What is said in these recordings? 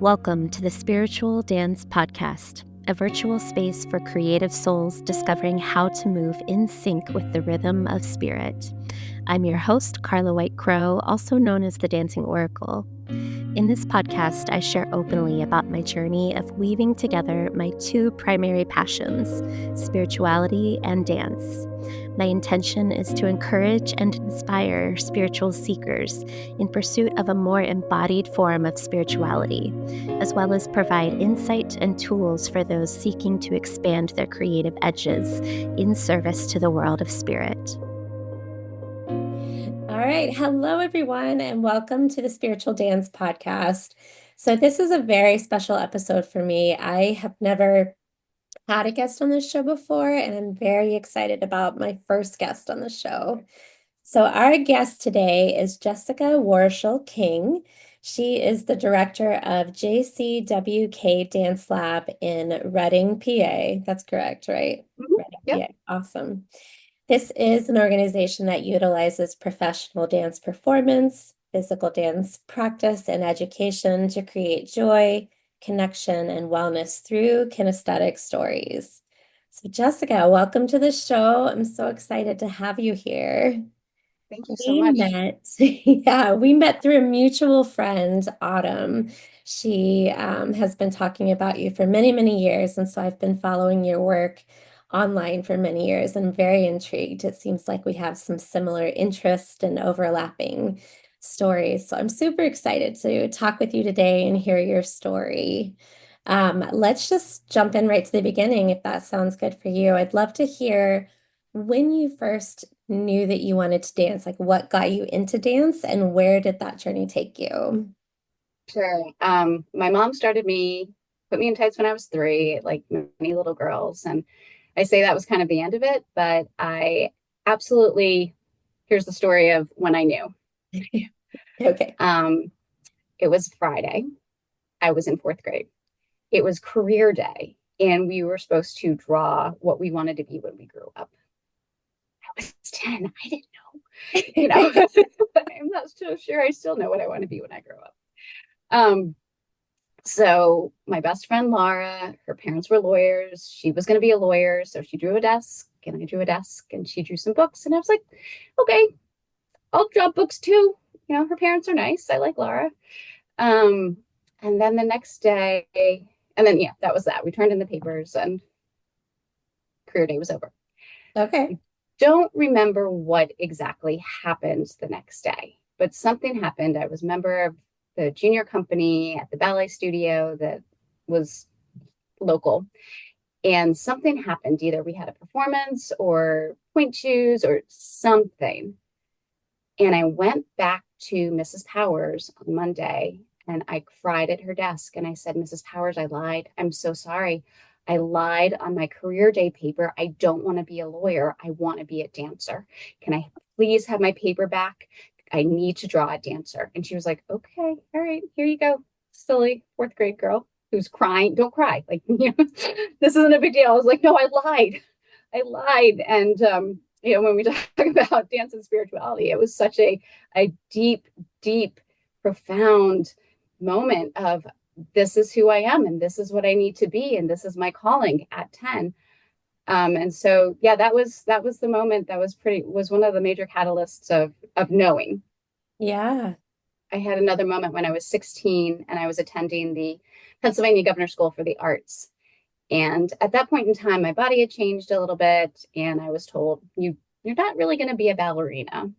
Welcome to the Spiritual Dance Podcast, a virtual space for creative souls discovering how to move in sync with the rhythm of spirit. I'm your host, Carla White Crow, also known as the Dancing Oracle. In this podcast, I share openly about my journey of weaving together my two primary passions, spirituality and dance. My intention is to encourage and inspire spiritual seekers in pursuit of a more embodied form of spirituality, as well as provide insight and tools for those seeking to expand their creative edges in service to the world of spirit. All right. Hello, everyone, and welcome to the Spiritual Dance Podcast. So this is a very special episode for me. I have never had a guest on this show before, and I'm very excited about my first guest on the show. So our guest today is Jessica Warchal-King. She is the director of JCWK Dance Lab in Reading, PA. That's correct, right? Reading, Yep. PA. Awesome. This is an organization that utilizes professional dance performance, physical dance practice, and education to create joy, connection, and wellness through kinesthetic stories. So, Jessica, welcome to the show. I'm so excited to have you here. Thank you so We much. met, yeah, we met through a mutual friend, Autumn. She has been talking about you for many, many years. And so I've been following your work online for many years. I'm very intrigued. It seems like we have some similar interest and overlapping stories. So I'm super excited to talk with you today and hear your story. Let's just jump in right to the beginning, if that sounds good for you. I'd love to hear when you first knew that you wanted to dance, like what got you into dance and where did that journey take you? Sure. My mom put me in tights when I was 3, like many little girls. And I say that was kind of the end of it, but here's the story of when I knew. Okay. Um, it was Friday. I was in 4th grade. It was career day, and we were supposed to draw what we wanted to be when we grew up. I was 10. I didn't know, I'm not so sure I still know what I want to be when I grow up. Um, So my best friend Laura, her parents were lawyers. She was going to be a lawyer, so she drew a desk, and I drew a desk, and she drew some books, and I was like, okay, I'll draw books too. Her parents are nice. I like Laura. Um, and then the next day, and then yeah, that was that. We turned in the papers, and career day was over. Okay. I don't remember what exactly happened the next day, but something happened. I was a member of the junior company at the ballet studio that was local, and something happened. Either we had a performance or point shoes or something. And I went back to Mrs. Powers on Monday, and I cried at her desk and I said, Mrs. Powers, I lied. I'm so sorry. I lied on my career day paper. I don't want to be a lawyer. I want to be a dancer. Can I please have my paper back? I need to draw a dancer. And she was like, okay, all right, here you go. Silly 4th grade girl who's crying. Don't cry. Like, this isn't a big deal. I was like, no, I lied. I lied. And, when we talk about dance and spirituality, it was such a deep, deep, profound moment of this is who I am, and this is what I need to be, and this is my calling at 10. And so, yeah, that was the moment that was one of the major catalysts of knowing. Yeah. I had another moment when I was 16 and I was attending the Pennsylvania Governor School for the Arts. And at that point in time, my body had changed a little bit, and I was told, you're not really going to be a ballerina,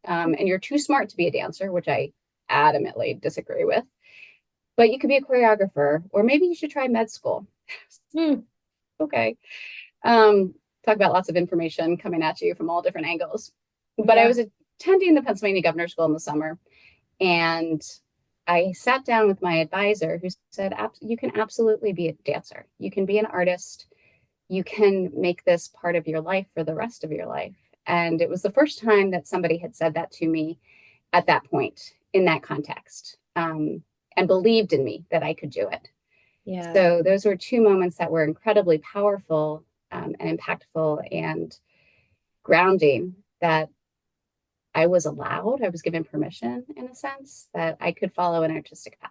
and you're too smart to be a dancer, which I adamantly disagree with. But you could be a choreographer, or maybe you should try med school. Hmm. Okay. Talk about lots of information coming at you from all different angles. But I Yeah. was attending the Pennsylvania Governor School in the summer, and I sat down with my advisor who said, you can absolutely be a dancer. You can be an artist. You can make this part of your life for the rest of your life. And it was the first time that somebody had said that to me at that point in that context, and believed in me that I could do it. Yeah. So those were two moments that were incredibly powerful, and impactful and grounding, that I was given permission, in a sense, that I could follow an artistic path.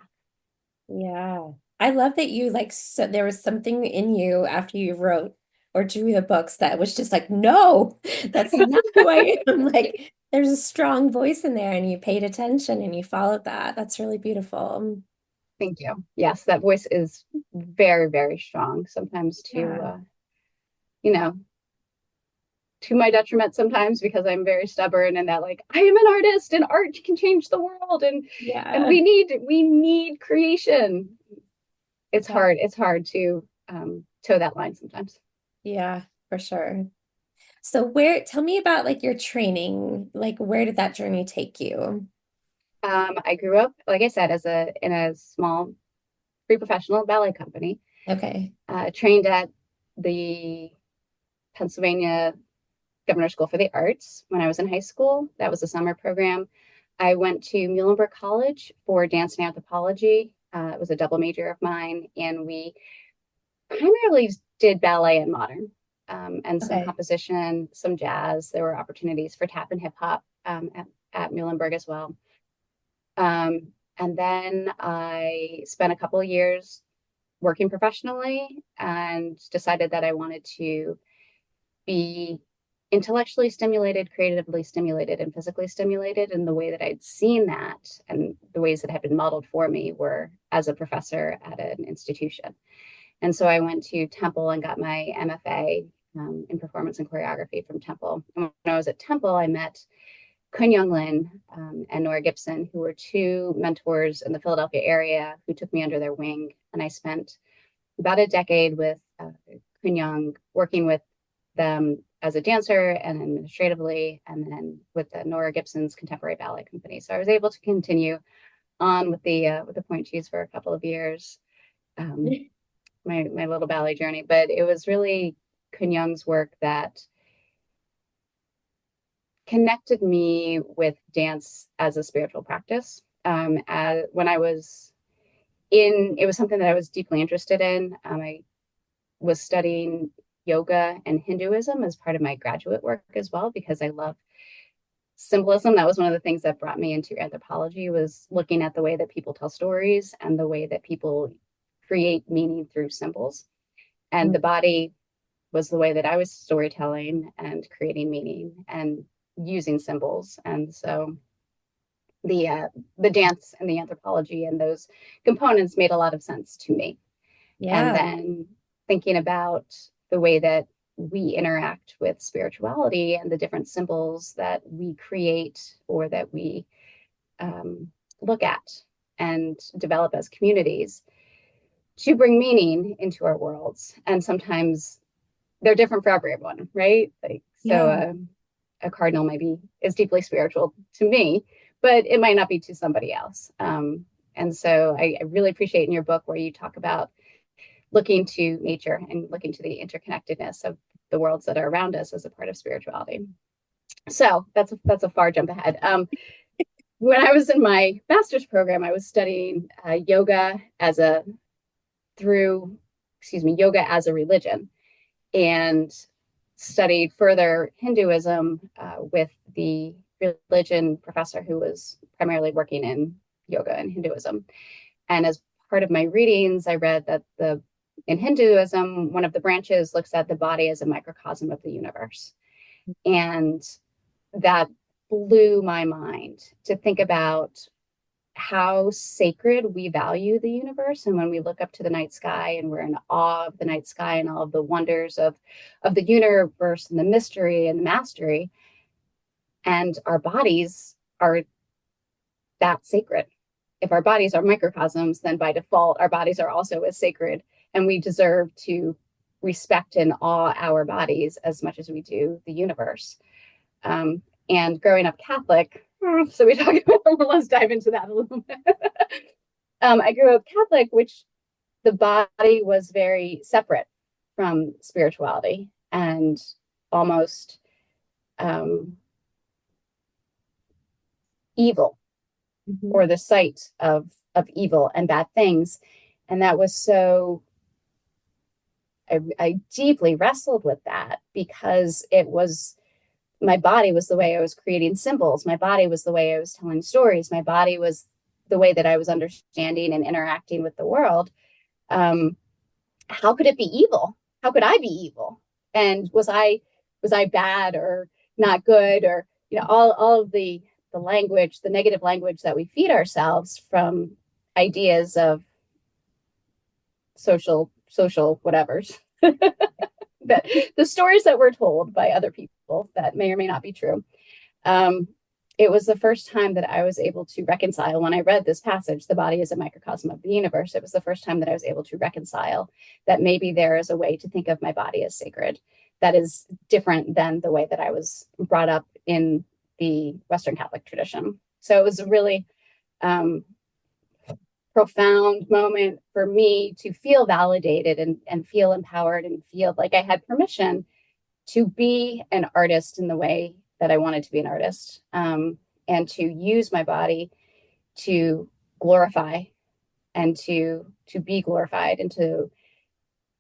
Yeah. I love that you like so there was something in you after you wrote or drew the books that was just like, no, that's not who I am. Like there's a strong voice in there and you paid attention and you followed that. That's really beautiful. Thank you. Yes, that voice is very, very strong. Sometimes Yeah. you know, to my detriment sometimes because I'm very stubborn and that like I am an artist and art can change the world and Yeah. we need creation. It's Yeah. hard. It's hard to toe that line sometimes. Yeah, for sure. So where, tell me about like your training. Like where did that journey take you? I grew up, like I said, as a in a small pre-professional ballet company. Okay. Trained at the Pennsylvania Governor School for the Arts when I was in high school. That was a summer program. I went to Muhlenberg College for dance and anthropology. It was a double major of mine, and we primarily did ballet and modern, and some Okay. composition, some jazz. There were opportunities for tap and hip hop at Muhlenberg as well. And then I spent a couple of years working professionally and decided that I wanted to be intellectually stimulated, creatively stimulated, and physically stimulated. And the way that I'd seen that and the ways that had been modeled for me were as a professor at an institution. And so I went to Temple and got my MFA in performance and choreography from Temple. And when I was at Temple, I met Kun Young Lin and Nora Gibson, who were two mentors in the Philadelphia area who took me under their wing. And I spent about a decade with Kun Young working with them as a dancer and administratively, and then with the Nora Gibson's contemporary ballet company. So I was able to continue on with the pointees for a couple of years, um, my little ballet journey. But it was really Kun Young's work that connected me with dance as a spiritual practice. When I was it was something that I was deeply interested in. I was studying yoga and Hinduism as part of my graduate work as well because I love symbolism. That was one of the things that brought me into anthropology was looking at the way that people tell stories and the way that people create meaning through symbols. And the body was the way that I was storytelling and creating meaning and using symbols. And so the dance and the anthropology and those components made a lot of sense to me. And Yeah. then thinking about the way that we interact with spirituality and the different symbols that we create or that we look at and develop as communities to bring meaning into our worlds. And sometimes they're different for everyone, right? Like, so Yeah. a cardinal maybe is deeply spiritual to me, but it might not be to somebody else. And so I really appreciate in your book where you talk about looking to nature and looking to the interconnectedness of the worlds that are around us as a part of spirituality. So that's a far jump ahead. When I was in my master's program, I was studying yoga as a through, excuse me, yoga as a religion, and studied further Hinduism with the religion professor who was primarily working in yoga and Hinduism. And as part of my readings, I read that in Hinduism, one of the branches looks at the body as a microcosm of the universe. And that blew my mind to think about how sacred we value the universe. And when we look up to the night sky and we're in awe of the night sky and all of the wonders of the universe and the mystery and the mastery, and our bodies are that sacred. If our bodies are microcosms, then by default, our bodies are also as sacred, and we deserve to respect and awe our bodies as much as we do the universe. And growing up Catholic, so we talk about, let's dive into that a little bit. I grew up Catholic, which the body was very separate from spirituality and almost um, evil Mhm. or the site of evil and bad things. And that was so I deeply wrestled with that because it was my body was the way I was creating symbols. My body was the way I was telling stories. My body was the way that I was understanding and interacting with the world, how could it be evil? How could I be evil? And was I bad or not good, or all of the language, the negative language that we feed ourselves from ideas of social whatevers that the stories that we're told by other people that may or may not be true. It was the first time that I was able to reconcile, when I read this passage, the body is a microcosm of the universe. It was the first time that I was able to reconcile that maybe there is a way to think of my body as sacred that is different than the way that I was brought up in the Western Catholic tradition. So it was a really profound moment for me to feel validated and feel empowered and feel like I had permission to be an artist in the way that I wanted to be an artist, and to use my body to glorify and to be glorified and to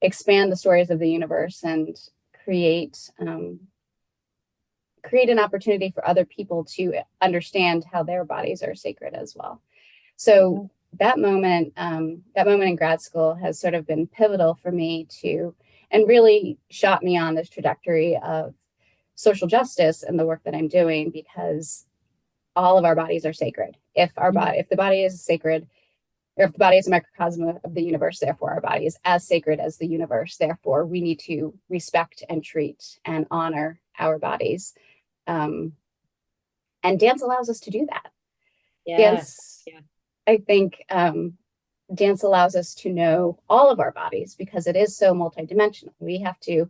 expand the stories of the universe and create an opportunity for other people to understand how their bodies are sacred as well. So that moment in grad school has sort of been pivotal for me and really shot me on this trajectory of social justice and the work that I'm doing, because all of our bodies are sacred. If the body is sacred, or if the body is a microcosm of the universe, therefore our body is as sacred as the universe. Therefore, we need to respect and treat and honor our bodies. And dance allows us to do that. Yes. I think dance allows us to know all of our bodies because it is so multidimensional. We have to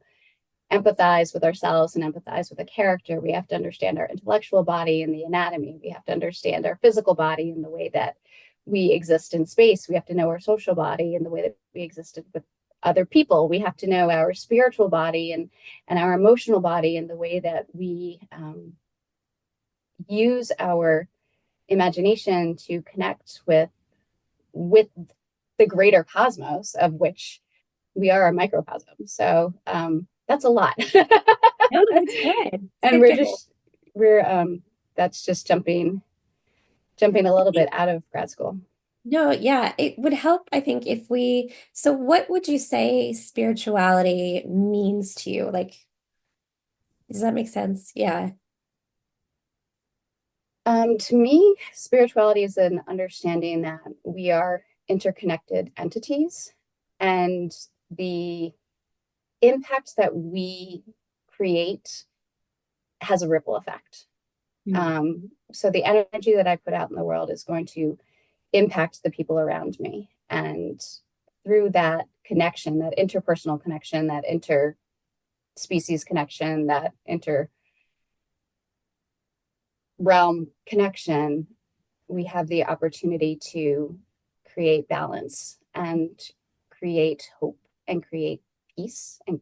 empathize with ourselves and empathize with a character. We have to understand our intellectual body and the anatomy. We have to understand our physical body and the way that we exist in space. We have to know our social body and the way that we existed with other people. We have to know our spiritual body and our emotional body and the way that we use our imagination to connect with the greater cosmos, of which we are a microcosm. So that's a lot. No, that's good. And that's just jumping a little bit out of grad school. No, yeah, it would help, I think, so what would you say spirituality means to you? Like, does that make sense? Yeah. To me, spirituality is an understanding that we are interconnected entities, and the impact that we create has a ripple effect. So the energy that I put out in the world is going to impact the people around me. And through that connection, that interpersonal connection, that interspecies connection, that inter-realm connection, we have the opportunity to create balance and create hope and create peace and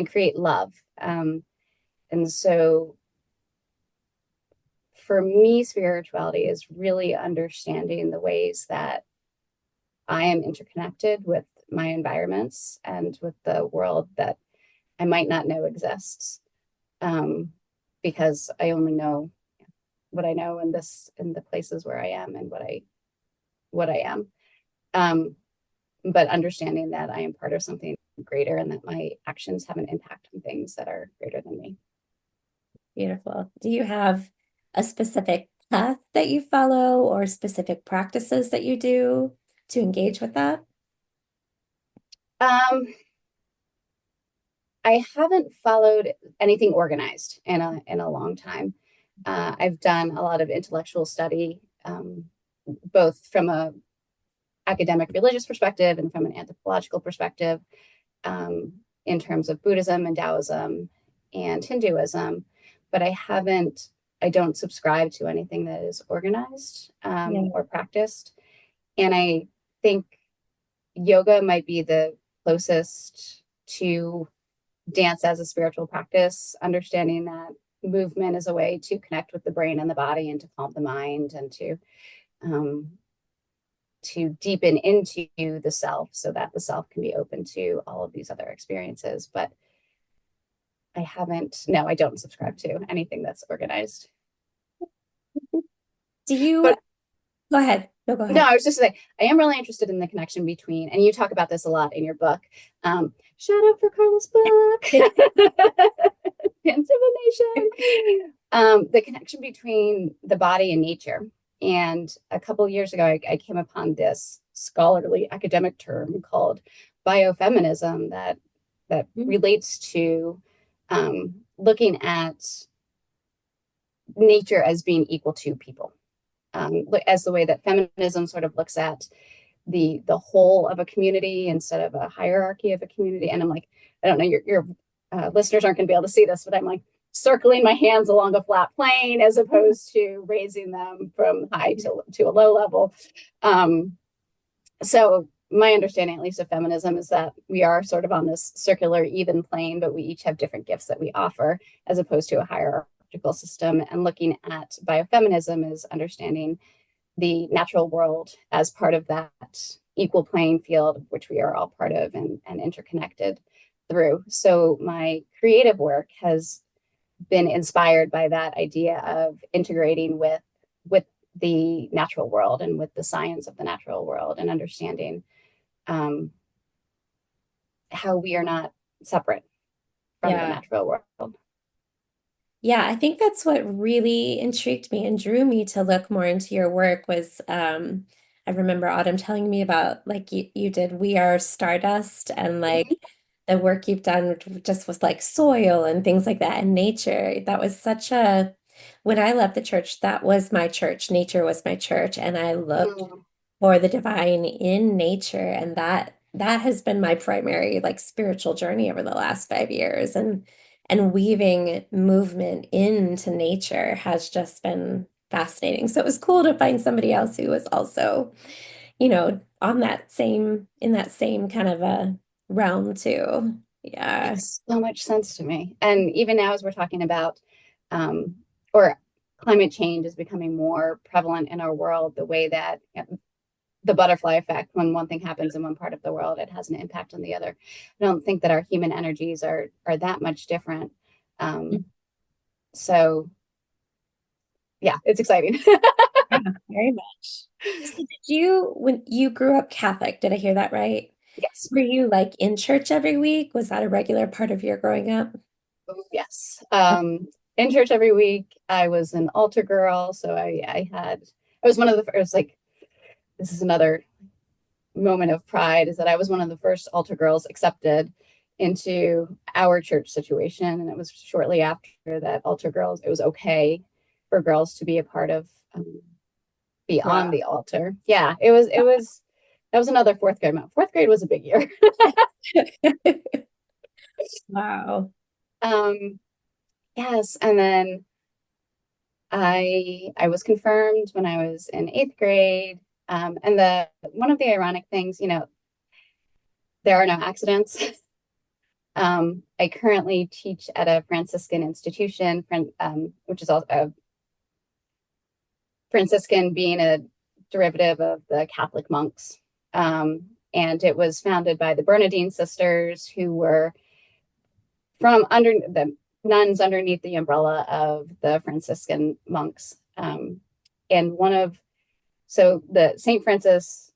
create love. And so for me, spirituality is really understanding the ways that I am interconnected with my environments and with the world that I might not know exists, because I only know what I know in the places where I am and what I am. But understanding that I am part of something greater and that my actions have an impact on things that are greater than me. Beautiful. Do you have a specific path that you follow or specific practices that you do to engage with that? I haven't followed anything organized in a long time. I've done a lot of intellectual study, both from a academic religious perspective and from an anthropological perspective, in terms of Buddhism and Taoism and Hinduism, but I don't subscribe to anything that is organized or practiced. And I think yoga might be the closest to dance as a spiritual practice, understanding that movement is a way to connect with the brain and the body and to calm the mind and to deepen into the self so that the self can be open to all of these other experiences. But I don't subscribe to anything that's organized. Go ahead. No, go No, ahead. I was just saying, I am really interested in the connection between, and you talk about this a lot in your book. Shout out for Carla's book, Divination. The connection between the body and nature. And a couple of years ago, I came upon this scholarly academic term called biofeminism that relates to looking at nature as being equal to people, as the way that feminism sort of looks at the whole of a community instead of a hierarchy of a community. And I'm like, I don't know, your listeners aren't going to be able to see this, but I'm like circling my hands along a flat plane as opposed to raising them from high to a low level. So my understanding, at least of feminism, is that we are sort of on this circular, even plane, but we each have different gifts that we offer, as opposed to a hierarchical system. And looking at biofeminism is understanding the natural world as part of that equal playing field, which we are all part of and interconnected through. So my creative work has been inspired by that idea of integrating with the natural world and with the science of the natural world, and understanding how we are not separate from the Yeah. natural world. Yeah, I think that's what really intrigued me and drew me to look more into your work was I remember Autumn telling me about like you did We Are Stardust and like Mhm. the work you've done just with like soil and things like that and nature. That was such a when I left the church, that was my church. Nature was my church, and I looked Mm. for the divine in nature, and that has been my primary like spiritual journey over the last 5 years. And weaving movement into nature has just been fascinating. So it was cool to find somebody else who was also, on that same in that same kind of a realm too. Yeah. Makes so much sense to me. And even now, as we're talking about, or climate change is becoming more prevalent in our world, the way that the butterfly effect, when one thing happens in one part of the world, it has an impact on the other. I don't think that our human energies are that much different. So yeah, it's exciting. Yeah, very much. So did you, when you grew up Catholic, did I hear that right? Yes. Were you like in church every week? Was that a regular part of your growing up? Yes. In church every week. I was an altar girl. So I was one of the first, like, this is another moment of pride, is that I was one of the first altar girls accepted into our church situation. And it was shortly after that altar girls, it was okay for girls to be a part of, be on Wow. the altar. Yeah, that was another fourth grade moment. Fourth grade was a big year. Wow. um, yes. And then I was confirmed when I was in eighth grade. And the one of the ironic things, there are no accidents. I currently teach at a Franciscan institution, which is also a Franciscan being a derivative of the Catholic monks. And it was founded by the Bernardine sisters, who were from under the nuns underneath the umbrella of the Franciscan monks. And so the St. Francis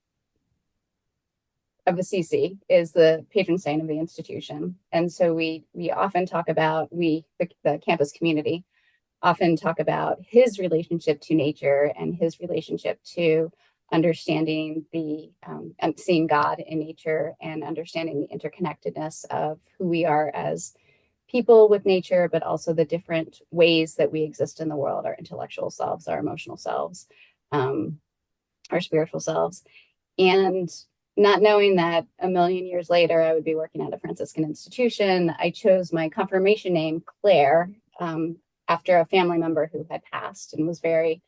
of Assisi is the patron saint of the institution. And so we often talk about, the campus community often talk about his relationship to nature and his relationship to understanding and seeing God in nature, and understanding the interconnectedness of who we are as people with nature, but also the different ways that we exist in the world, our intellectual selves, our emotional selves, um, our spiritual selves. And not knowing that a million years later I would be working at a Franciscan institution, I chose my confirmation name, Claire, after a family member who had passed and was very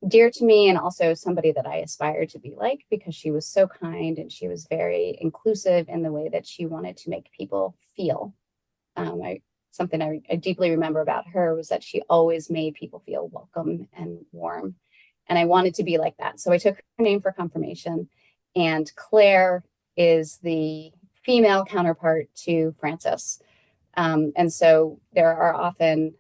dear to me, and also somebody that I aspired to be like, because she was so kind and she was very inclusive in the way that she wanted to make people feel. Something I deeply remember about her was that she always made people feel welcome and warm. And I wanted to be like that. So I took her name for confirmation. And Claire is the female counterpart to Frances. And so there are often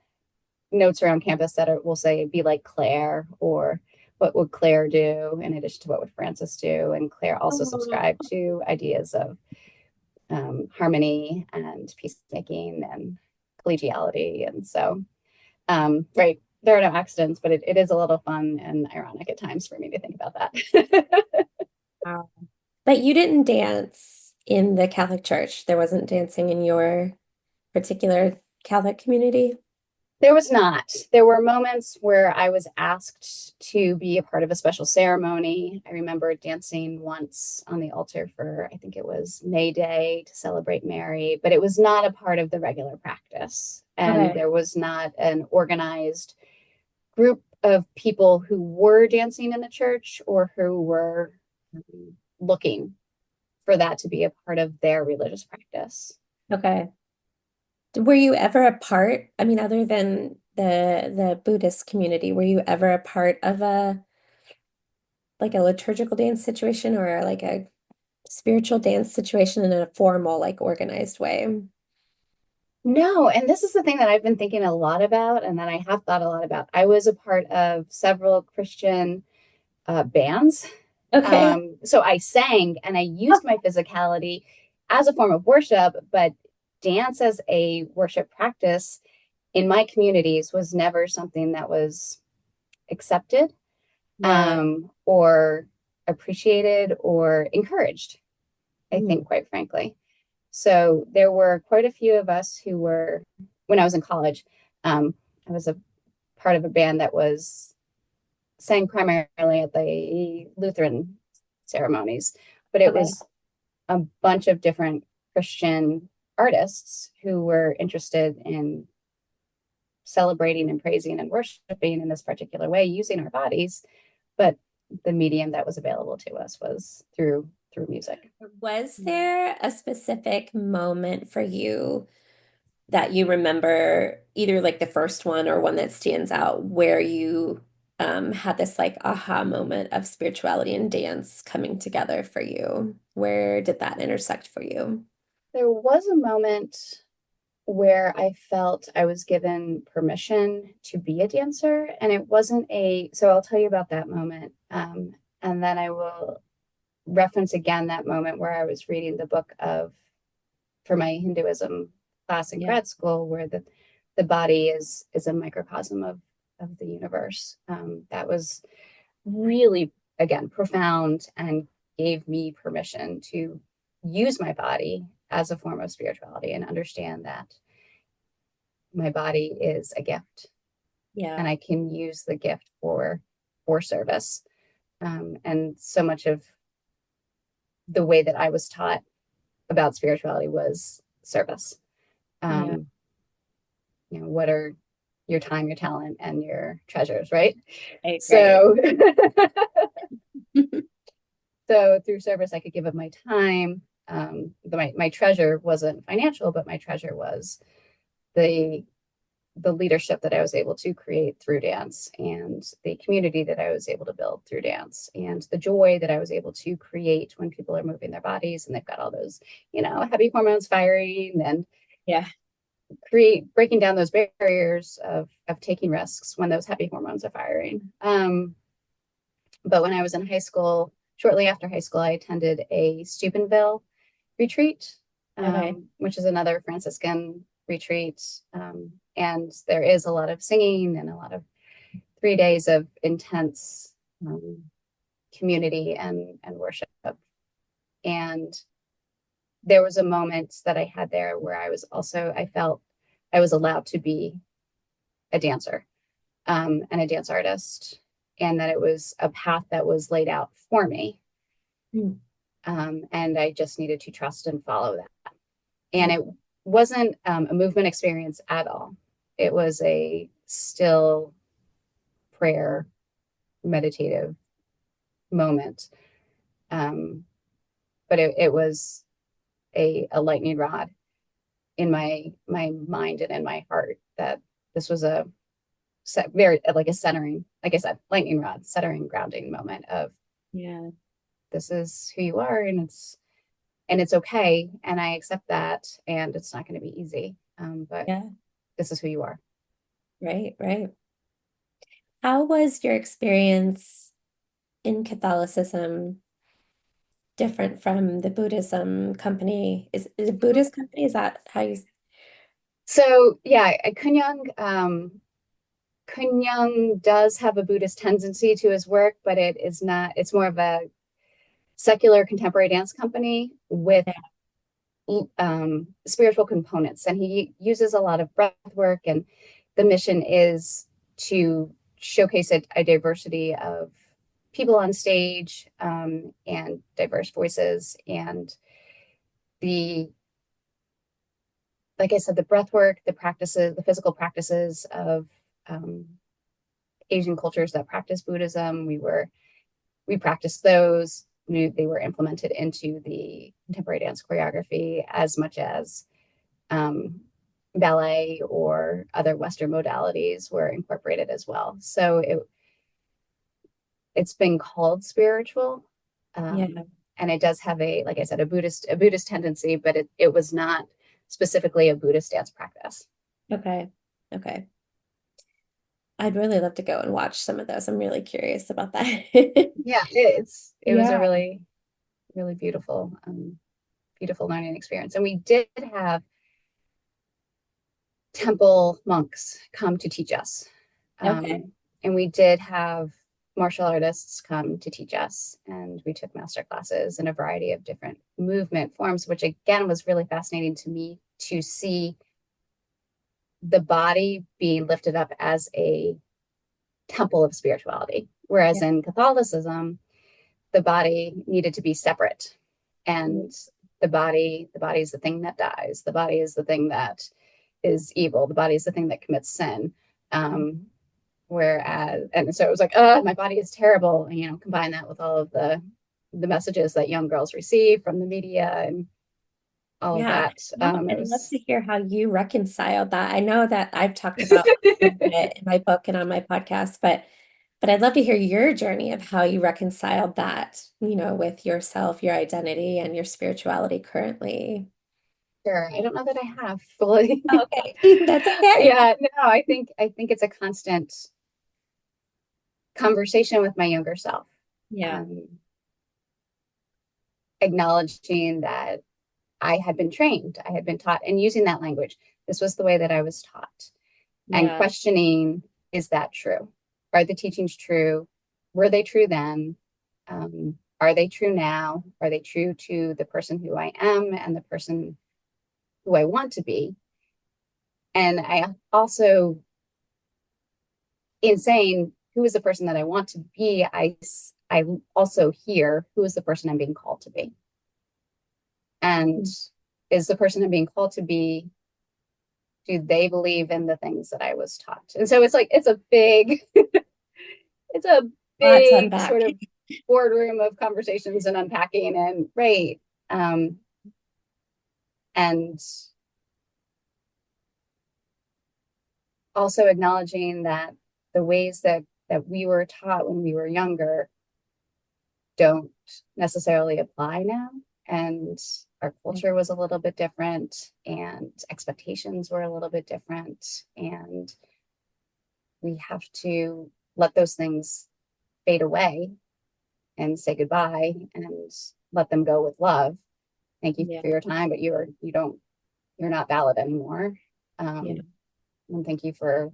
notes around campus that will say, be like Claire, or what would Claire do in addition to what would Frances do? And Claire also Oh. subscribed to ideas of harmony and peacemaking and collegiality. And so, right, there are no accidents, but it is a little fun and ironic at times for me to think about that. Wow. But you didn't dance in the Catholic Church. There wasn't dancing in your particular Catholic community. There was not. There were moments where I was asked to be a part of a special ceremony. I remember dancing once on the altar for, I think it was May Day to celebrate Mary, but it was not a part of the regular practice. And Okay. there was not an organized group of people who were dancing in the church or who were looking for that to be a part of their religious practice. Okay. Were you ever a part, I mean, other than the Buddhist community, were you ever a part of a like a liturgical dance situation or like a spiritual dance situation in a formal, like organized way? No, and this is the thing that I've been thinking a lot about, and that I have thought a lot about. I was a part of several Christian bands. Okay. So I sang and I used my physicality as a form of worship, but dance as a worship practice in my communities was never something that was accepted Yeah. or appreciated or encouraged, I Mm. think, quite frankly. So there were quite a few of us who were, when I was in college, I was a part of a band that was sang primarily at the Lutheran ceremonies, but it Okay. was a bunch of different Christian artists who were interested in celebrating and praising and worshiping in this particular way using our bodies, but the medium that was available to us was through music. Was there a specific moment for you that you remember, either like the first one or one that stands out, where you had this like aha moment of spirituality and dance coming together for you? Where did that intersect for you? There was a moment where I felt I was given permission to be a dancer, and it wasn't a, so I'll tell you about that moment. And then I will reference again that moment where I was reading the book of, for my Hinduism class in Yeah. grad school, where the body is a microcosm of the universe. That was really, again, profound and gave me permission to use my body as a form of spirituality and understand that my body is a gift Yeah. and I can use the gift for service. And so much of the way that I was taught about spirituality was service. Yeah. Um, what are your time, your talent, and your treasures, right? Right, right. So, so through service, I could give up my time. My treasure wasn't financial, but my treasure was the the leadership that I was able to create through dance and the community that I was able to build through dance and the joy that I was able to create when people are moving their bodies and they've got all those, happy hormones firing and Yeah. breaking down those barriers of taking risks when those happy hormones are firing. But when I was in high school, shortly after high school, I attended a Steubenville retreat, Okay. which is another Franciscan retreat. And there is a lot of singing and a lot of 3 days of intense community and worship. And there was a moment that I had there where I felt I was allowed to be a dancer and a dance artist, and that it was a path that was laid out for me. Mm. And I just needed to trust and follow that. And Yeah. it wasn't a movement experience at all. It was a still prayer, meditative moment. Um, but it was a lightning rod in my mind and in my heart that this was a very like a centering, like I said, lightning rod, centering, grounding moment of Yeah. this is who you are, and it's okay, and I accept that, and it's not going to be easy, but Yeah. this is who you are. Right, right. How was your experience in Catholicism different from the Buddhism company? Is it a Buddhist company? Is that how you? So yeah, Kunyang does have a Buddhist tendency to his work, but it is not, it's more of a secular contemporary dance company with spiritual components. And he uses a lot of breath work, and the mission is to showcase a diversity of people on stage, and diverse voices. And the, like I said, the breath work, the practices, the physical practices of Asian cultures that practice Buddhism, we practiced those. They were implemented into the contemporary dance choreography as much as ballet or other Western modalities were incorporated as well. So it's been called spiritual, Yeah. and it does have a, like I said, a Buddhist tendency, but it was not specifically a Buddhist dance practice. Okay. Okay. I'd really love to go and watch some of those. I'm really curious about that. Yeah, it was a Yeah. really, really beautiful, beautiful learning experience. And we did have temple monks come to teach us. Okay. And we did have martial artists come to teach us. And we took master classes in a variety of different movement forms, which again was really fascinating to me to see the body being lifted up as a temple of spirituality. Whereas Yeah. in Catholicism, the body needed to be separate. And the body is the thing that dies. The body is the thing that is evil. The body is the thing that commits sin. Whereas, and so it was like, oh, my body is terrible. And, combine that with all of the messages that young girls receive from the media and all of Yeah. that. It I'd love was to hear how you reconciled that. I know that I've talked about it in my book and on my podcast, but I'd love to hear your journey of how you reconciled that, with yourself, your identity, and your spirituality currently. sure. I don't know that I have fully. Okay. That's okay. Yeah, no, I think it's a constant conversation with my younger self. Yeah. Um, Acknowledging that I had been trained, I had been taught, and using that language. This was the way that I was taught, and Yeah. questioning, is that true? Are the teachings true? Were they true then? Are they true now? Are they true to the person who I am and the person who I want to be? And I also, in saying who is the person that I want to be, I also hear who is the person I'm being called to be. And is the person I'm being called to be, do they believe in the things that I was taught? And so it's like, it's a big, it's a Lots to big unpack. sort of boardroom of conversations and unpacking, and right. And also acknowledging that the ways that we were taught when we were younger don't necessarily apply now. And our culture was a little bit different, and expectations were a little bit different. And we have to let those things fade away and say goodbye and let them go with love. Thank you Yeah. for your time, but you're not valid anymore. Yeah. And thank you for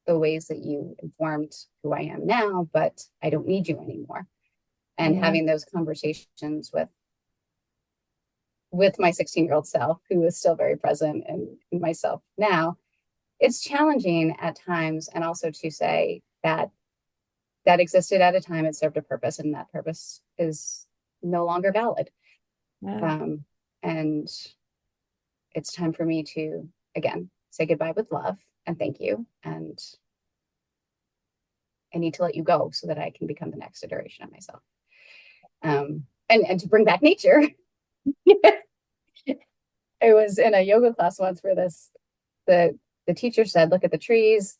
the ways that you informed who I am now, but I don't need you anymore. And Yeah. having those conversations with my 16-year-old self, who is still very present in myself now, it's challenging at times. And also to say that that existed at a time, it served a purpose, and that purpose is no longer valid. Yeah. And it's time for me to, again, say goodbye with love and thank you. And I need to let you go so that I can become the next iteration of myself. And to bring back nature. I was in a yoga class once where the teacher said, look at the trees.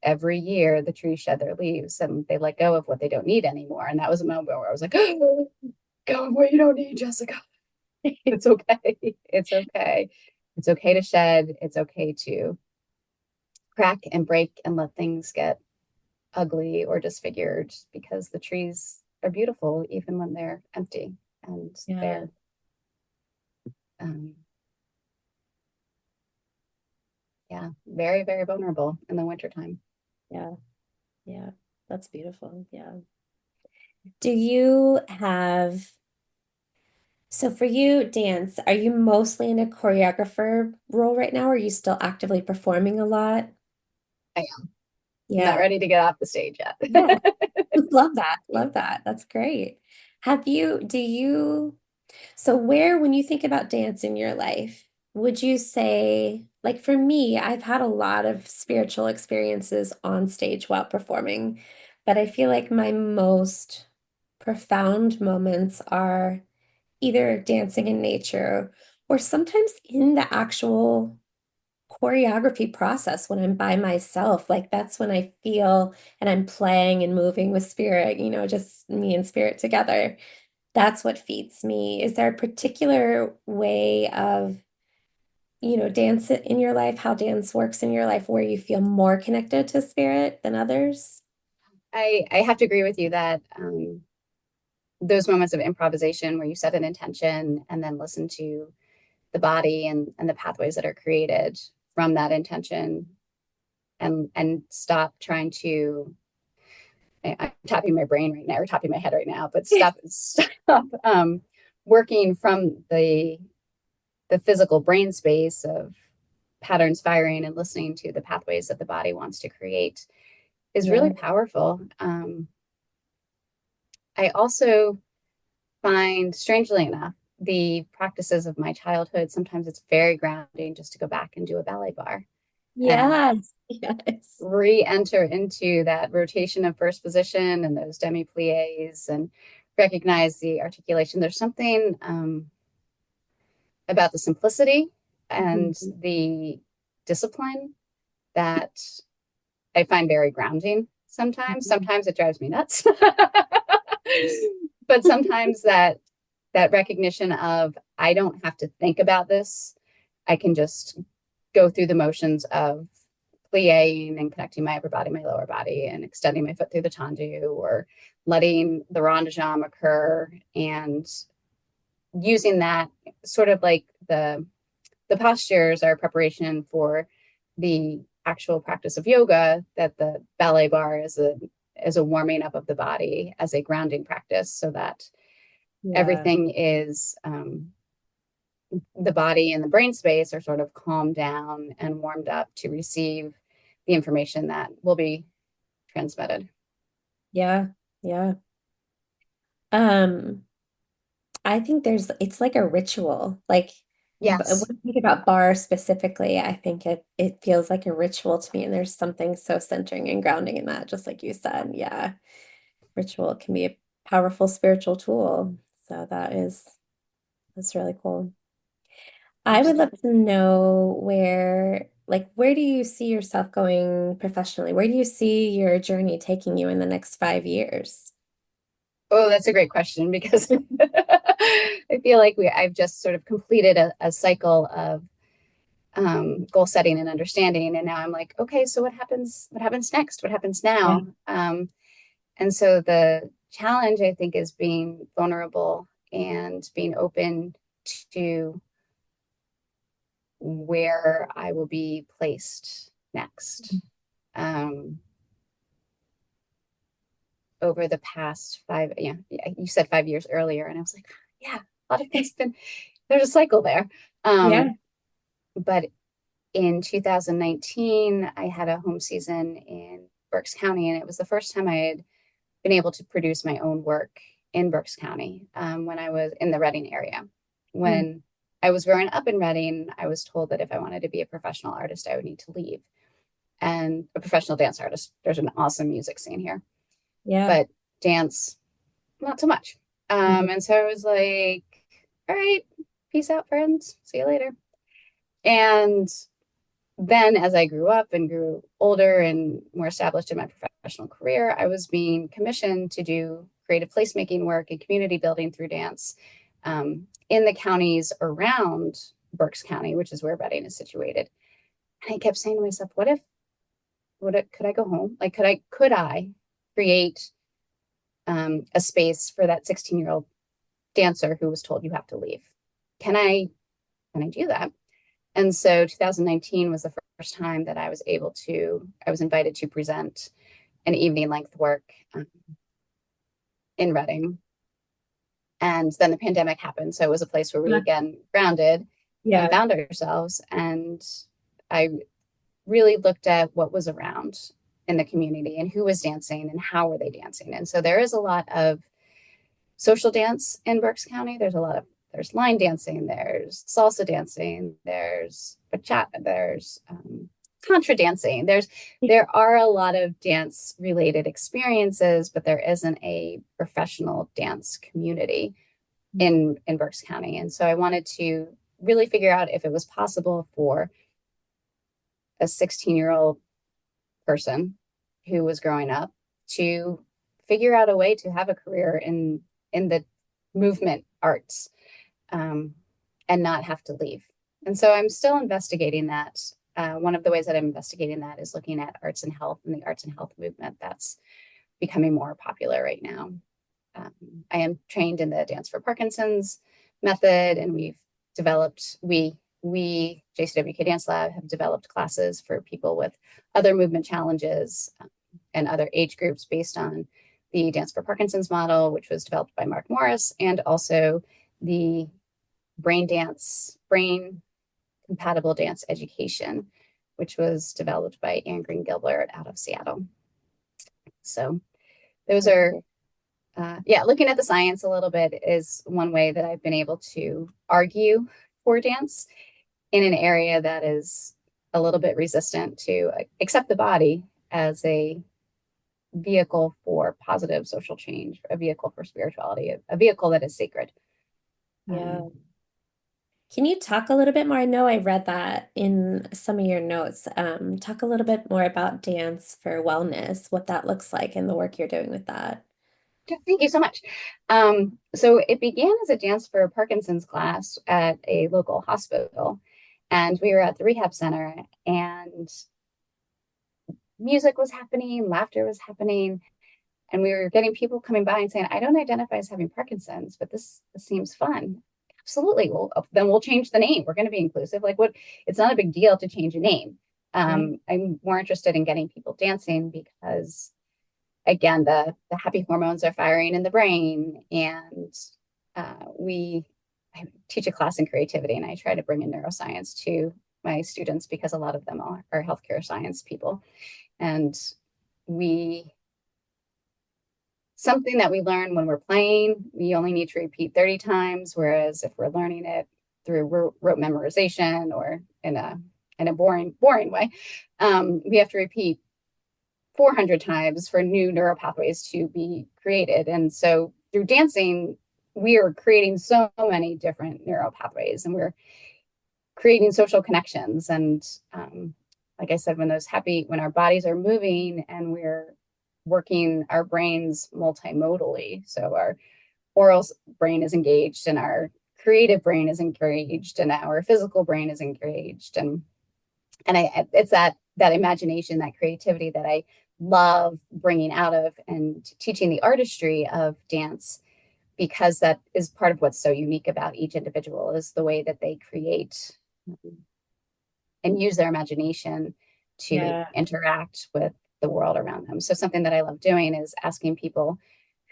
Every year the trees shed their leaves and they let go of what they don't need anymore. And that was a moment where I was like, oh, go of what you don't need, Jessica. It's okay. It's okay. It's okay to shed. It's okay to crack and break and let things get ugly or disfigured, because the trees are beautiful even when they're empty, and they're um, yeah, very, very vulnerable in the wintertime. Yeah. Yeah. That's beautiful. Yeah. Do you have, so for you, dance, are you mostly in a choreographer role right now? Or are you still actively performing a lot? I am not Yeah. ready to get off the stage yet. Yeah. Love that. Love that. That's great. Do you, so where, when you think about dance in your life, would you say, like for me, I've had a lot of spiritual experiences on stage while performing, but I feel like my most profound moments are either dancing in nature or sometimes in the actual choreography process when I'm by myself. Like that's when I feel and I'm playing and moving with spirit, just me and spirit together. That's what feeds me. Is there a particular way of, dance in your life, how dance works in your life, where you feel more connected to spirit than others? I have to agree with you that those moments of improvisation where you set an intention and then listen to the body and the pathways that are created from that intention, and stop trying to, I'm tapping my brain right now, or tapping my head right now, but stop working from the physical brain space of patterns firing and listening to the pathways that the body wants to create is Yeah. really powerful. I also find, strangely enough, the practices of my childhood, sometimes it's very grounding just to go back and do a ballet bar and Yes. Yes. re-enter into that rotation of first position and those demi-plies, and recognize the articulation. There's something about the simplicity and Mhm. the discipline that I find very grounding sometimes. Mhm. Sometimes it drives me nuts. But sometimes that recognition of, I don't have to think about this. I can just go through the motions of plieing and connecting my upper body, my lower body, and extending my foot through the tendu, or letting the rond de jambe occur, and using that sort of like the postures are preparation for the actual practice of yoga, that the ballet bar is a warming up of the body, as a grounding practice, so that Yeah. everything is the body and the brain space are sort of calmed down and warmed up to receive the information that will be transmitted. Yeah. Yeah. Um, I think it's like a ritual. Like when Yes. I think about bar specifically, I think it feels like a ritual to me, and there's something so centering and grounding in that, just like you said. Yeah. Ritual can be a powerful spiritual tool. So that's really cool. I would love Absolutely. to know where do you see yourself going professionally? Where do you see your journey taking you in the next 5 years? Oh, that's a great question, because I feel like I've just sort of completed a cycle of goal setting and understanding, and now I'm like, okay, so what happens next, what happens Yeah. now? And so the challenge, I think, is being vulnerable and being open to where I will be placed next. um, Over the past five, yeah, you said 5 years earlier, and I was like, yeah, a lot of things have been, there's a cycle there. Yeah. But in 2019, I had a home season in Berks County, and it was the first time I had been able to produce my own work in Berks County, when I was in the Reading area. Mm. When I was growing up in Reading, I was told that if I wanted to be a professional artist, I would need to leave. And a professional dance artist, there's an awesome music scene here, Yeah. but dance, not so much. Mhm. And so I was like, all right, peace out, friends. See you later. And then as I grew up and grew older and more established in my professional career, I was being commissioned to do creative placemaking work and community building through dance, in the counties around Berks County, which is where Reading is situated. And I kept saying to myself, what if could I go home? Like, could I create a space for that 16-year-old dancer who was told you have to leave? Can I do that? And so 2019 was the first time that I was invited to present an evening length work in Reading. And then the pandemic happened. So it was a place where we again grounded and found ourselves. And I really looked at what was around in the community and who was dancing and how were they dancing. And so there is a lot of social dance in Berks County. There's line dancing, there's salsa dancing, there's bachata, there's contra dancing. There are a lot of dance related experiences, but there isn't a professional dance community in Berks County. And so I wanted to really figure out if it was possible for a 16-year-old person who was growing up to figure out a way to have a career in the movement arts, and not have to leave. And so I'm still investigating that. One of the ways that I'm investigating that is looking at arts and health and the arts and health movement that's becoming more popular right now. I am trained in the Dance for Parkinson's method, and we JCWK Dance Lab have developed classes for people with other movement challenges and other age groups based on the Dance for Parkinson's model, which was developed by Mark Morris, and also the brain compatible dance education, which was developed by Anne Green Gilbert out of Seattle. So those are, looking at the science a little bit is one way that I've been able to argue for dance in an area that is a little bit resistant to accept the body as a vehicle for positive social change, a vehicle for spirituality, a vehicle that is sacred. Yeah. Can you talk a little bit more? I know I read that in some of your notes. Talk a little bit more about dance for wellness, what that looks like, and the work you're doing with that. Thank you so much. So it began as a dance for Parkinson's class at a local hospital, and we were at the rehab center, and music was happening, laughter was happening, and we were getting people coming by and saying, "I don't identify as having Parkinson's, but this seems fun." Absolutely. Well, then we'll change the name. We're going to be inclusive. Like, what? It's not a big deal to change a name. I'm more interested in getting people dancing because, again, the happy hormones are firing in the brain, and I teach a class in creativity, and I try to bring in neuroscience to my students because a lot of them are healthcare science people, and something that we learn when we're playing, we only need to repeat 30 times, whereas if we're learning it through rote memorization or in a boring way, we have to repeat 400 times for new neural pathways to be created. And so through dancing, we are creating so many different neural pathways, and we're creating social connections. And like I said, when our bodies are moving and we're working our brains multimodally, so our oral brain is engaged and our creative brain is engaged and our physical brain is engaged, and it's that imagination, that creativity that I love bringing out of and teaching the artistry of dance, because that is part of what's so unique about each individual, is the way that they create and use their imagination to interact with the world around them. So something that I love doing is asking people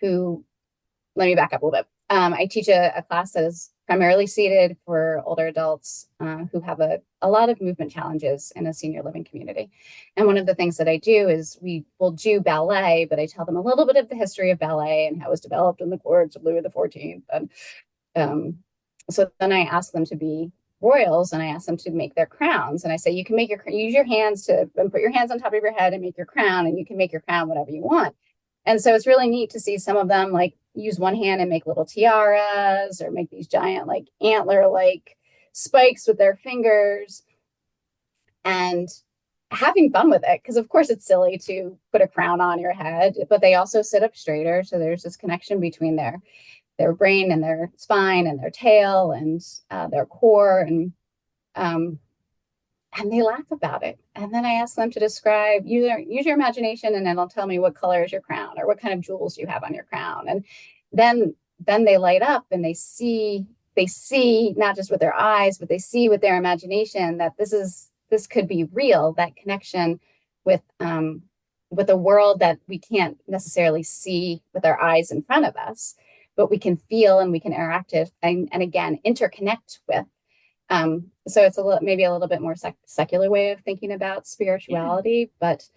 let me back up a little bit. I teach a class that is primarily seated for older adults who have a lot of movement challenges in a senior living community. And one of the things that I do is we will do ballet, but I tell them a little bit of the history of ballet and how it was developed in the courts of Louis XIV. And so then I ask them to be royals, and I ask them to make their crowns. And I say, you can use your hands and put your hands on top of your head and make your crown, and you can make your crown whatever you want. And so it's really neat to see some of them like use one hand and make little tiaras, or make these giant like antler like spikes with their fingers, and having fun with it. Because of course it's silly to put a crown on your head, but they also sit up straighter. So there's this connection between their brain and their spine and their tail and their core, and And they laugh about it. And then I ask them to describe, use your imagination, and it'll tell me what color is your crown or what kind of jewels you have on your crown. And then they light up and they see not just with their eyes, but they see with their imagination that this could be real, that connection with a world that we can't necessarily see with our eyes in front of us, but we can feel and we can interact with and again interconnect with. So it's maybe a little bit more secular way of thinking about spirituality, but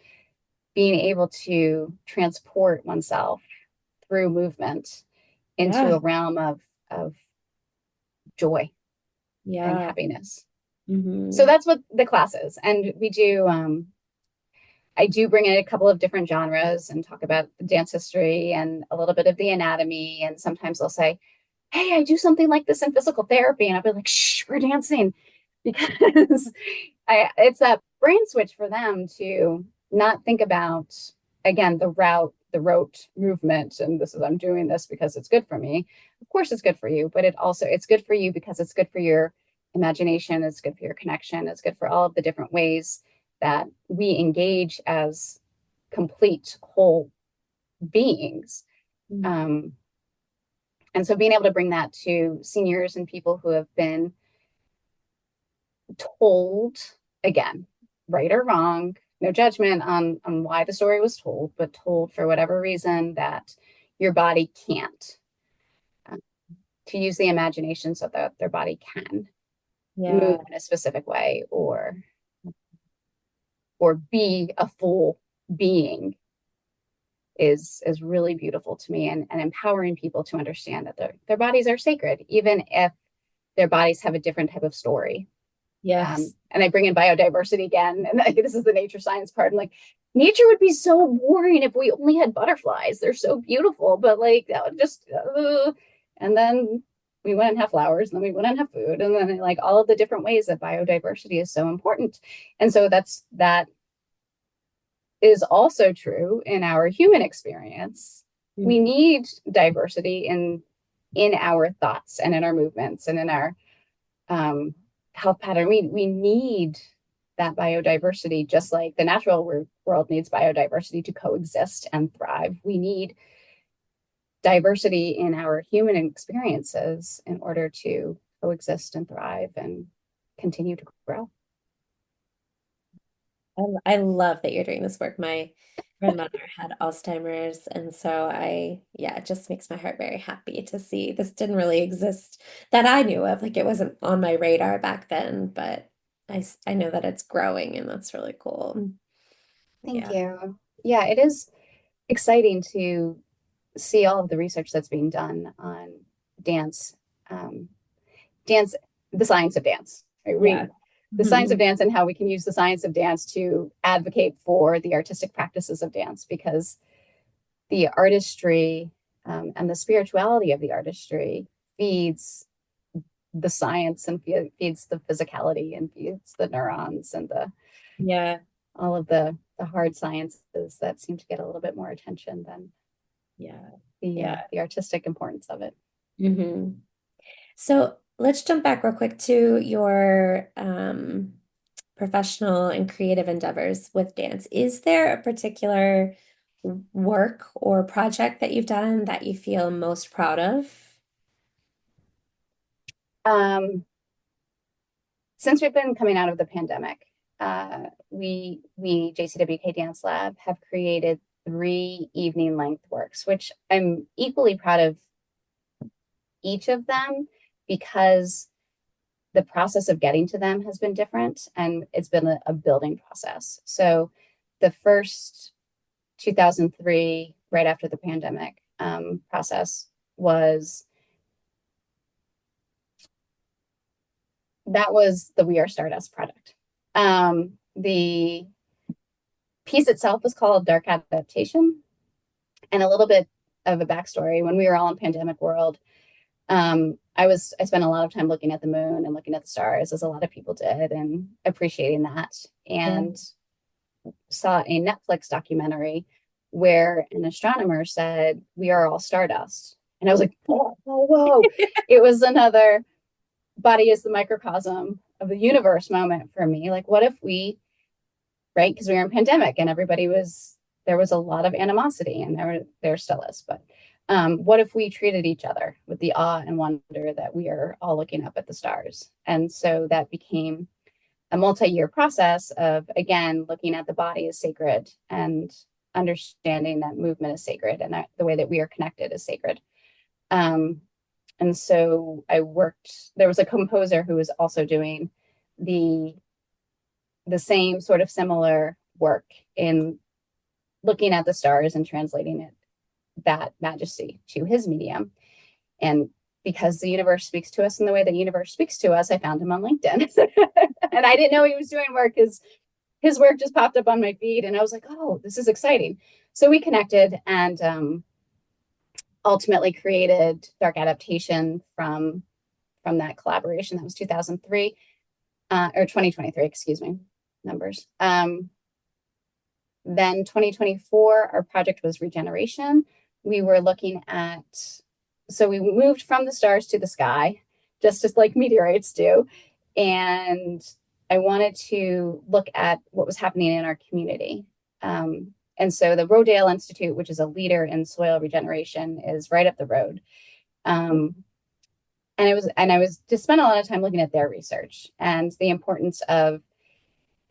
being able to transport oneself through movement into a realm of joy and happiness. So that's what the class is. And we do, I do bring in a couple of different genres and talk about the dance history and a little bit of the anatomy. And sometimes they'll say, hey, I do something like this in physical therapy. And I'll be like, shh, we're dancing. Because it's that brain switch for them to not think about, again, the rote movement. And I'm doing this because it's good for me. Of course it's good for you, but it's good for you because it's good for your imagination. It's good for your connection. It's good for all of the different ways that we engage as complete whole beings. And so being able to bring that to seniors and people who have been told, again, right or wrong, no judgment on why the story was told, but told for whatever reason that your body can't, to use the imagination so that their body can move in a specific way or be a full being is really beautiful to me, and empowering people to understand that their bodies are sacred, even if their bodies have a different type of story. Yes. And I bring in biodiversity again, and this is the nature science part. I'm like, nature would be so boring if we only had butterflies. They're so beautiful, but like that would just and then we wouldn't have flowers, and then we wouldn't have food, and then like all of the different ways that biodiversity is so important. And so that is also true in our human experience. We need diversity in our thoughts and in our movements and in our health pattern. We need that biodiversity, just like the natural world needs biodiversity to coexist and thrive. We need diversity in our human experiences in order to coexist and thrive and continue to grow. I love that you're doing this work. My grandmother had Alzheimer's, and so it just makes my heart very happy to see this didn't really exist that I knew of. Like it wasn't on my radar back then, but I know that it's growing, and that's really cool. Thank you. Yeah, it is exciting to see all of the research that's being done on dance, the science of dance, right? The science of dance and how we can use the science of dance to advocate for the artistic practices of dance, because the artistry and the spirituality of the artistry feeds the science and feeds the physicality and feeds the neurons and all of the hard sciences that seem to get a little bit more attention than the artistic importance of it. So let's jump back real quick to your professional and creative endeavors with dance. Is there a particular work or project that you've done that you feel most proud of? Since we've been coming out of the pandemic, we JCWK Dance Lab have created 3 evening length works, which I'm equally proud of each of them, because the process of getting to them has been different, and it's been a building process. So the first 2003, right after the pandemic process, was the We Are Stardust project. The piece itself was called Dark Adaptation. And a little bit of a backstory: when we were all in pandemic world, I spent a lot of time looking at the moon and looking at the stars, as a lot of people did, and appreciating that, and saw a Netflix documentary where an astronomer said, "We are all stardust." And I was like, whoa. It was another body is the microcosm of the universe moment for me. Like, what if we, right? Because we were in pandemic and there was a lot of animosity, and there still is, but what if we treated each other with the awe and wonder that we are all looking up at the stars? And so that became a multi-year process of, again, looking at the body as sacred and understanding that movement is sacred and that the way that we are connected is sacred. And so there was a composer who was also doing the same sort of similar work in looking at the stars and translating that majesty to his medium. And because the universe speaks to us in the way that the universe speaks to us, I found him on LinkedIn. And I didn't know he was doing work. His work just popped up on my feed, and I was like, oh, this is exciting. So we connected and ultimately created Dark Adaptation from that collaboration. That was 2003 or 2023, excuse me, numbers. Then 2024, our project was Regeneration. We were looking at, so we moved from the stars to the sky, just as like meteorites do. And I wanted to look at what was happening in our community. And so the Rodale Institute, which is a leader in soil regeneration, is right up the road. And I was just spent a lot of time looking at their research and the importance of,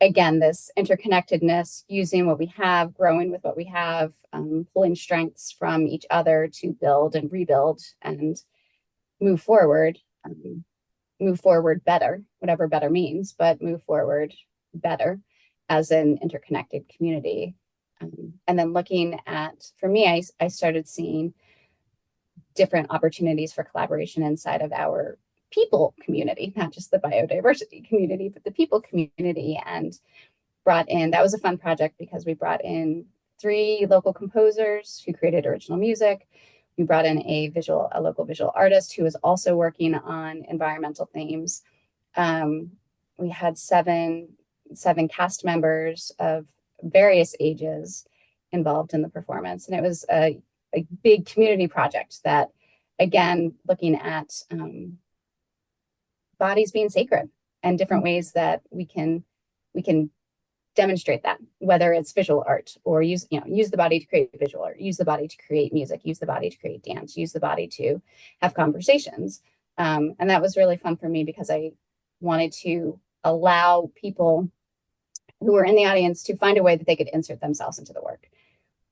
again, this interconnectedness, using what we have, growing with what we have, pulling strengths from each other to build and rebuild and move forward better, whatever better means, but move forward better as an interconnected community. And then looking at, for me, I started seeing different opportunities for collaboration inside of our people community, not just the biodiversity community, but the people community. And that was a fun project because we brought in 3 local composers who created original music. We brought in a local visual artist who was also working on environmental themes. We had seven cast members of various ages involved in the performance. And it was a big community project that, again, looking at bodies being sacred and different ways that we can demonstrate that, whether it's visual art or use the body to create visual art, use the body to create music, use the body to create dance, use the body to have conversations. And that was really fun for me because I wanted to allow people who were in the audience to find a way that they could insert themselves into the work.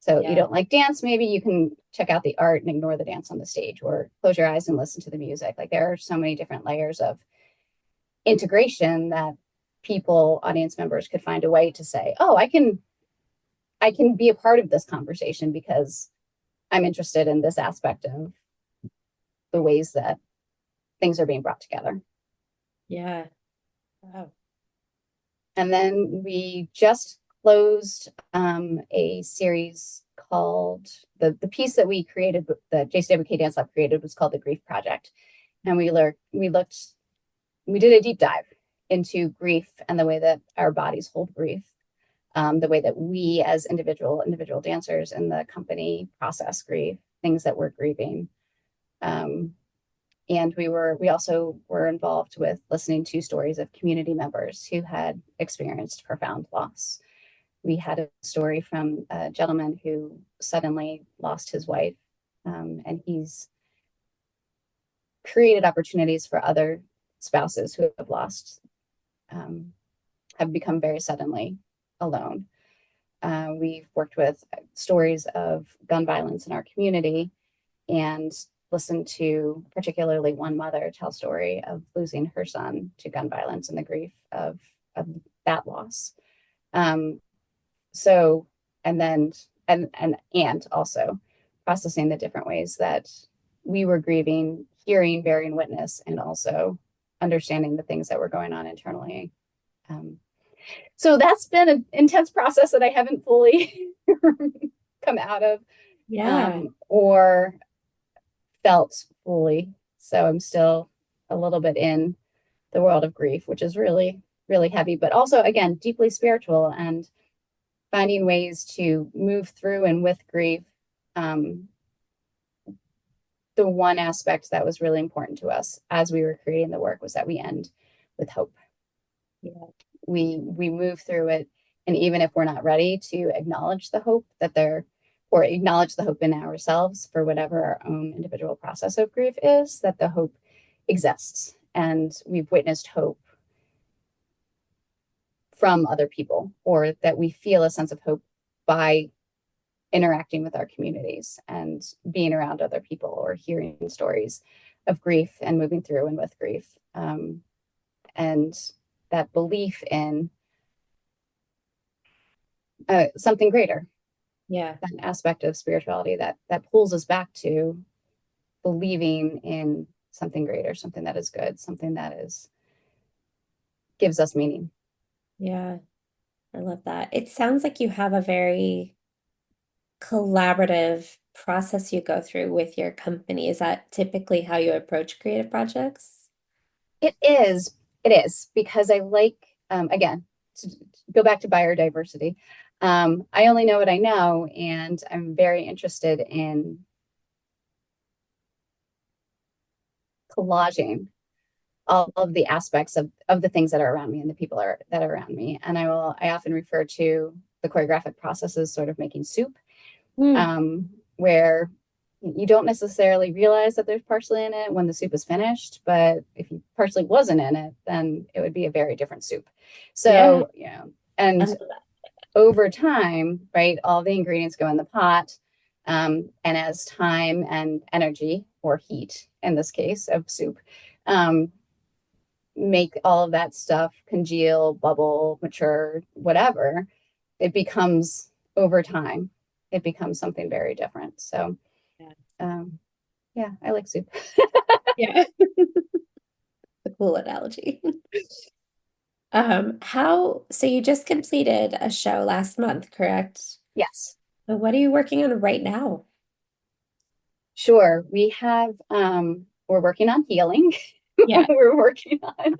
So you don't like dance, maybe you can check out the art and ignore the dance on the stage, or close your eyes and listen to the music. Like, there are so many different layers of integration that audience members could find a way to say, oh, I can be a part of this conversation because I'm interested in this aspect of the ways that things are being brought together. Yeah. Wow. And then we just closed a series called, the piece that we created, the JCWK Dance Lab created, was called The Grief Project. And we did a deep dive into grief and the way that our bodies hold grief, the way that we as individual dancers in the company process grief, things that we're grieving. And we also were involved with listening to stories of community members who had experienced profound loss. We had a story from a gentleman who suddenly lost his wife, and he's created opportunities for other spouses who have become very suddenly alone. We've worked with stories of gun violence in our community and listened to particularly one mother tell story of losing her son to gun violence and the grief of that loss. So, and also processing the different ways that we were grieving, hearing, bearing witness, and also understanding the things that were going on internally. So that's been an intense process that I haven't fully come out of, or felt fully. So I'm still a little bit in the world of grief, which is really, really heavy, but also, again, deeply spiritual, and finding ways to move through and with grief. The one aspect that was really important to us as we were creating the work was that we end with hope. Yeah. We move through it, and even if we're not ready to acknowledge the hope that there, or acknowledge the hope in ourselves for whatever our own individual process of grief is, that the hope exists, and we've witnessed hope from other people, or that we feel a sense of hope by interacting with our communities and being around other people or hearing stories of grief and moving through and with grief. And that belief in something greater, Yeah. that aspect of spirituality that pulls us back to believing in something greater, something that is good, something that is gives us meaning. Yeah. I love that. It sounds like you have a very collaborative process you go through with your company. Is that typically how you approach creative projects? It is because I like, again, to go back to biodiversity. I only know what I know, and I'm very interested in collaging all of the aspects of the things that are around me and the people that are around me. And I often refer to the choreographic process as sort of making soup, Mm. where you don't necessarily realize that there's parsley in it when the soup is finished, but if parsley wasn't in it, then it would be a very different soup. Yeah. So, and I love that. over time, right, all the ingredients go in the pot. And as time and energy, or heat in this case of soup, um, make all of that stuff congeal, bubble, mature, whatever, it becomes, over time, it becomes something very different. So, Yeah. um, yeah, I like soup. Yeah. A cool analogy. So you just completed a show last month, correct? Yes, So what are you working on right now? sure. We're working on healing. Yeah. We're working on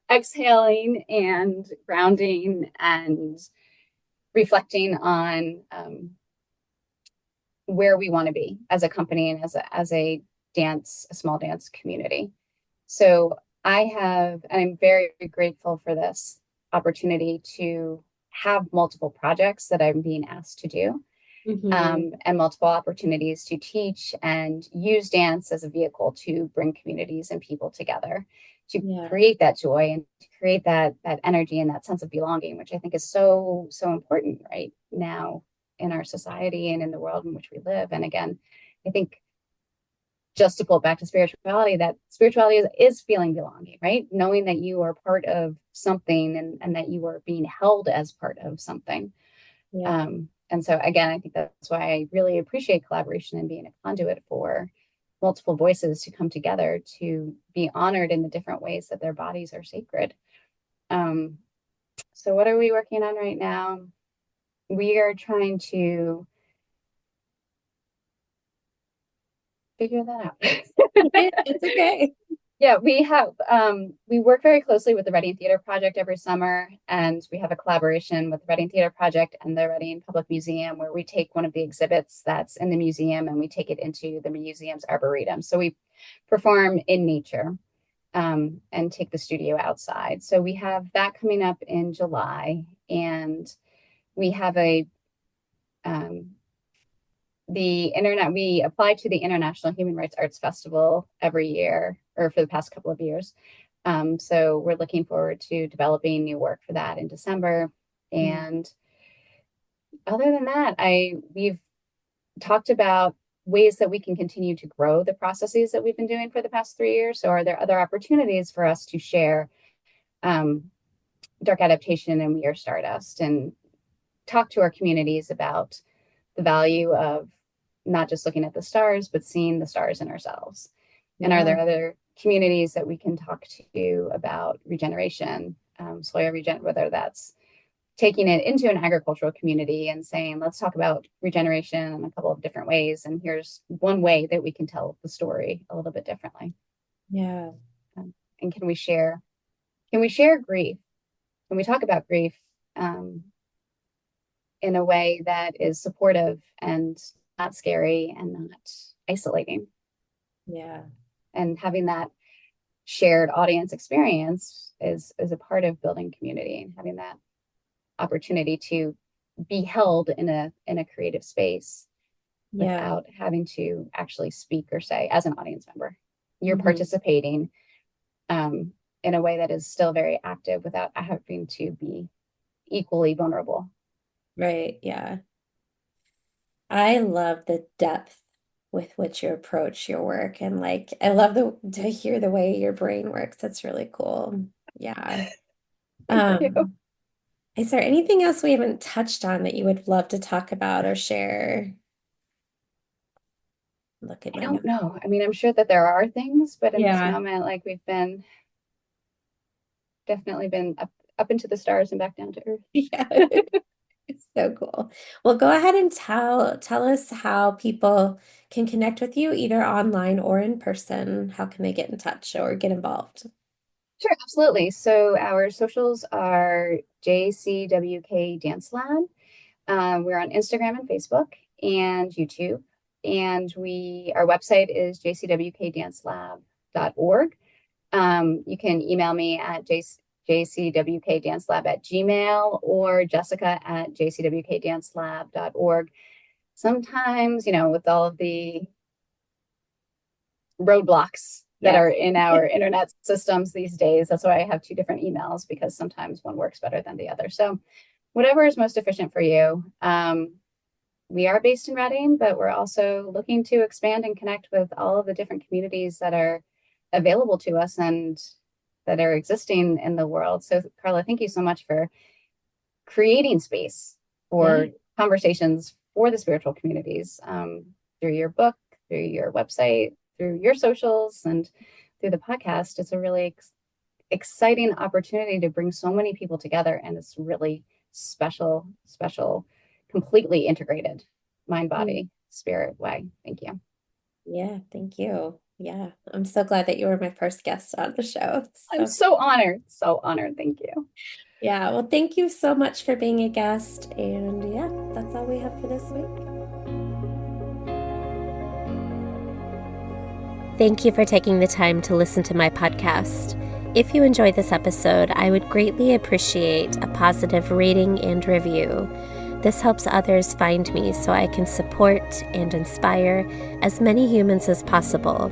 exhaling and grounding and reflecting on where we want to be as a company and as a small dance community. So and I'm very grateful for this opportunity to have multiple projects that I'm being asked to do, Hmm. and multiple opportunities to teach and use dance as a vehicle to bring communities and people together, to Yeah. create that joy and to create that energy and that sense of belonging, which I think is so important right now in our society and in the world in which we live. And again, I think, just to pull it back to spirituality, that spirituality is feeling belonging, right? Knowing that you are part of something, and that you are being held as part of something. Yeah. And so again, I think that's why I really appreciate collaboration and being a conduit for multiple voices to come together to be honored in the different ways that their bodies are sacred. Um, so what are we working on right now? We are trying to figure that out. It's okay. Yeah, we work very closely with the Reading Theater Project every summer, and we have a collaboration with the Reading Theater Project and the Reading Public Museum, where we take one of the exhibits that's in the museum and we take it into the museum's arboretum. So we perform in nature, and take the studio outside. So we have that coming up in July, and we have um, we apply to the International Human Rights Arts Festival every year, or for the past couple of years. So we're looking forward to developing new work for that in December. Mm. And other than that, we've talked about ways that we can continue to grow the processes that we've been doing for the past 3 years. So are there other opportunities for us to share um, dark adaptation and We Are Stardust, and talk to our communities about the value of not just looking at the stars, but seeing the stars in ourselves? And are Yeah. there other communities that we can talk to about regeneration, soil whether that's taking it into an agricultural community and saying, let's talk about regeneration in a couple of different ways. And here's one way that we can tell the story a little bit differently. Yeah. And can we share grief? Can we talk about grief um, in a way that is supportive and not scary and not isolating, Yeah. and having that shared audience experience is a part of building community and having that opportunity to be held in a creative space without having to actually speak or say as an audience member. You're participating in a way that is still very active without having to be equally vulnerable. Right. Yeah. I love the depth with which you approach your work, and like I love to hear the way your brain works. That's really cool. Yeah. Is there anything else we haven't touched on that you would love to talk about or share? Look at I my don't notes. know. I mean, I'm sure that there are things, but in this Yeah. moment, like we've been definitely been up into the stars and back down to earth. Yeah. It's so cool. Well, go ahead and tell us how people can connect with you either online or in person. How can they get in touch or get involved? Sure, absolutely. So our socials are JCWK Dance Lab. We're on Instagram and Facebook and YouTube. And our website is jcwkdancelab.org. You can email me at jcwkdancelab@gmail or jessica@jcwkdancelab.org. Sometimes, with all of the roadblocks that are in our internet systems these days, that's why I have two different emails, because sometimes one works better than the other. So whatever is most efficient for you. We are based in Reading, but we're also looking to expand and connect with all of the different communities that are available to us and that are existing in the world. So Carla, thank you so much for creating space for conversations for the spiritual communities, through your book, through your website, through your socials, and through the podcast. It's a really exciting opportunity to bring so many people together in this really special, completely integrated mind, body, spirit way. Thank you. Yeah, thank you. Yeah, I'm so glad that you were my first guest on the show. I'm so honored. So honored. Thank you. Yeah, well, thank you so much for being a guest. And yeah, that's all we have for this week. Thank you for taking the time to listen to my podcast. If you enjoyed this episode, I would greatly appreciate a positive rating and review. This helps others find me so I can support and inspire as many humans as possible.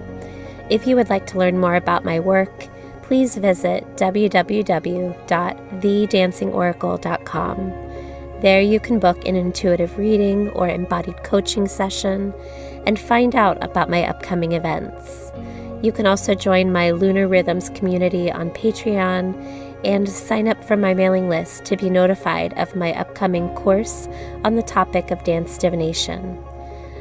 If you would like to learn more about my work, please visit www.thedancingOracle.com. There you can book an intuitive reading or embodied coaching session and find out about my upcoming events. You can also join my Lunar Rhythms community on Patreon and sign up for my mailing list to be notified of my upcoming course on the topic of dance divination.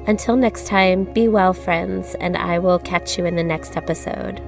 Until next time, be well, friends, and I will catch you in the next episode.